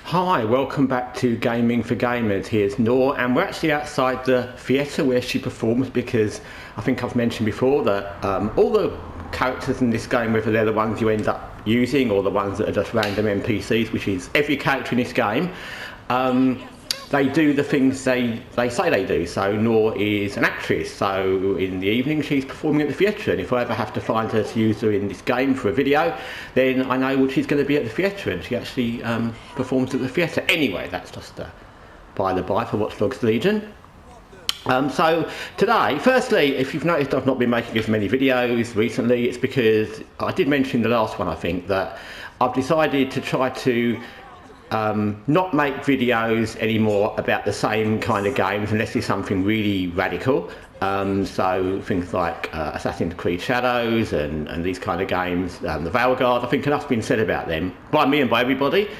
Hi, welcome back to Gaming for Gamers. Here's Noor, and we're actually outside the theatre where she performs, because I think I've mentioned before that all the characters in this game, whether they're the ones you end up using or the ones that are just random NPCs, which is every character in this game, they do the things they say they do. So Noor is an actress, so in the evening she's performing at the theatre, and if I ever have to find her to use her in this game for a video, then I know she's going to be at the theatre, and she actually performs at the theatre. Anyway, that's just by the by for Watch Dogs Legion. So today, firstly, if you've noticed I've not been making as many videos recently, it's because I did mention in the last one, I think, that I've decided to try to not make videos anymore about the same kind of games unless it's something really radical. So things like Assassin's Creed Shadows and these kind of games, the Veilguard, I think enough's been said about them by me and by everybody.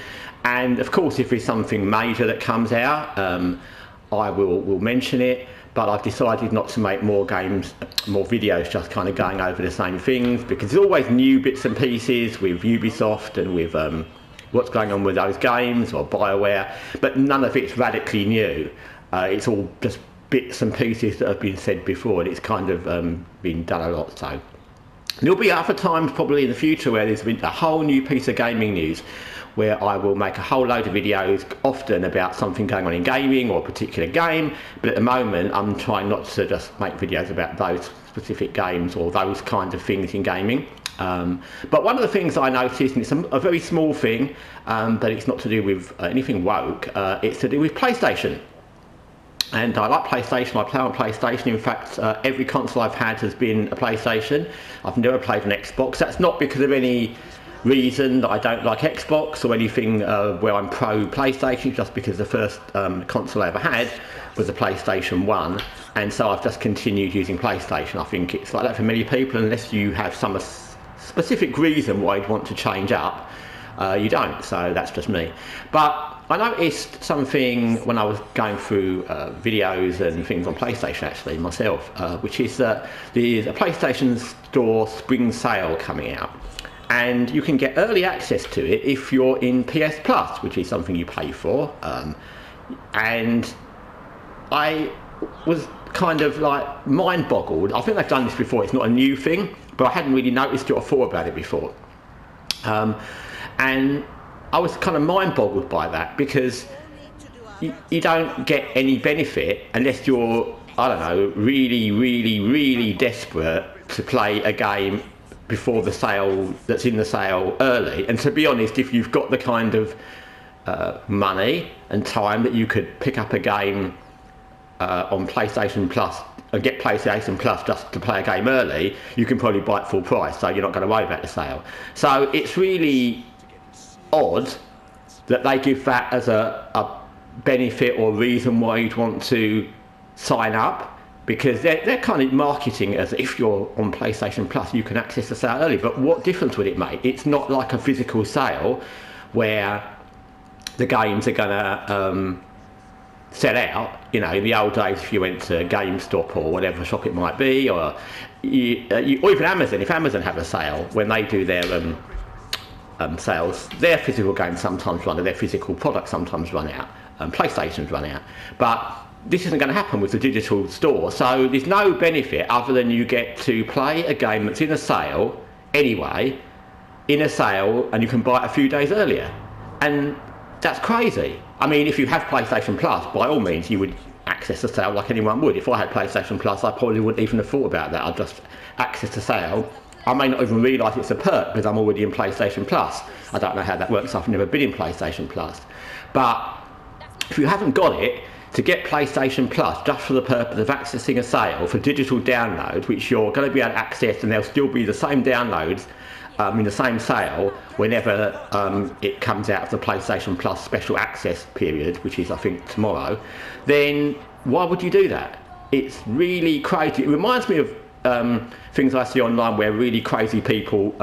And of course, if there's something major that comes out, I will mention it, but I've decided not to make more videos just kind of going over the same things, because there's always new bits and pieces with Ubisoft and with what's going on with those games or BioWare, but none of it's radically new. It's all just bits and pieces that have been said before, and it's kind of been done a lot. So there'll be other times probably in the future where there's been a whole new piece of gaming news, where I will make a whole load of videos, often about something going on in gaming or a particular game, but at the moment I'm trying not to just make videos about those specific games or those kinds of things in gaming. But one of the things I noticed, and it's a very small thing, but it's not to do with anything woke, it's to do with PlayStation. And I like PlayStation, I play on PlayStation. In fact, every console I've had has been a PlayStation. I've never played an Xbox. That's not because of any reason that I don't like Xbox or anything where I'm pro PlayStation, just because the first console I ever had was a PlayStation 1, and so I've just continued using PlayStation. I think it's like that for many people, unless you have some specific reason why you'd want to change up, you don't, so that's just me. But I noticed something when I was going through videos and things on PlayStation actually myself, which is that there's a PlayStation Store spring sale coming out, and you can get early access to it if you're in PS Plus, which is something you pay for. And I was kind of like mind boggled. I think they've done this before, it's not a new thing, but I hadn't really noticed it or thought about it before. And I was kind of mind boggled by that, because you don't get any benefit unless you're, I don't know, really desperate to play a game before the sale, that's in the sale early. And to be honest, if you've got the kind of money and time that you could pick up a game on PlayStation Plus and get PlayStation Plus just to play a game early, you can probably buy it full price, so you're not going to worry about the sale. So it's really odd that they give that as a benefit or reason why you'd want to sign up, because they're kind of marketing it as if you're on PlayStation Plus you can access the sale early. But what difference would it make? It's not like a physical sale where the games are going to sell out. You know, in the old days, if you went to GameStop or whatever shop it might be, or or even Amazon, if Amazon have a sale, when they do their sales, their physical games sometimes run out, their physical products sometimes run out, PlayStation's run out. But this isn't going to happen with the digital store, so there's no benefit other than you get to play a game that's in a sale anyway, in a sale, and you can buy it a few days earlier. And that's crazy. I mean, if you have PlayStation Plus, by all means you would access the sale like anyone would. If I had PlayStation Plus, I probably wouldn't even have thought about that. I'd just access the sale. I may not even realise it's a perk because I'm already in PlayStation Plus. I don't know how that works, I've never been in PlayStation Plus. But if you haven't got it, to get PlayStation Plus just for the purpose of accessing a sale for digital download, which you're going to be able to access, and there'll still be the same downloads in the same sale whenever it comes out of the PlayStation Plus special access period, which is I think tomorrow, then why would you do that? It's really crazy. It reminds me of things I see online where really crazy people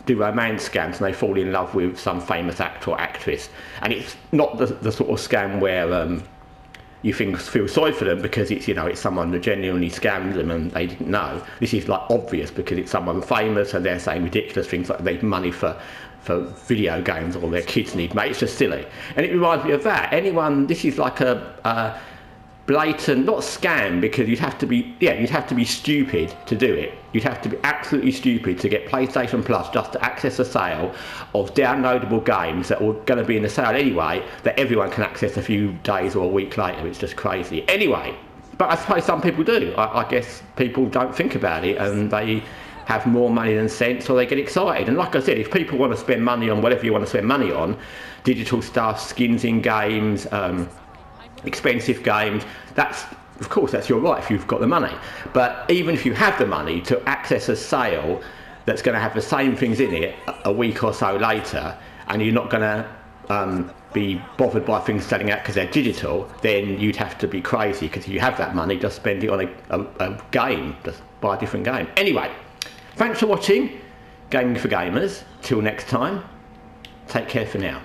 do romance scams and they fall in love with some famous actor or actress, and it's not the sort of scam where you feel sorry for them because it's, you know, it's someone that genuinely scammed them and they didn't know. This is like obvious because it's someone famous and they're saying ridiculous things like they need money for video games or their kids need money. It's just silly. And it reminds me of that. This is like a blatant, not scam, because you'd have to be stupid to do it. You'd have to be absolutely stupid to get PlayStation Plus just to access a sale of downloadable games that were going to be in the sale anyway, that everyone can access a few days or a week later. It's just crazy. Anyway, but I suppose some people do. I guess people don't think about it and they have more money than sense, or they get excited. And like I said, if people want to spend money on whatever you want to spend money on, digital stuff, skins in games, expensive games, of course that's your right if you've got the money. But even if you have the money to access a sale that's going to have the same things in it a week or so later, and you're not going to be bothered by things selling out because they're digital, then you'd have to be crazy, because if you have that money, just spend it on a game, just buy a different game. Anyway, thanks for watching Gaming for Gamers. Till next time, take care for now.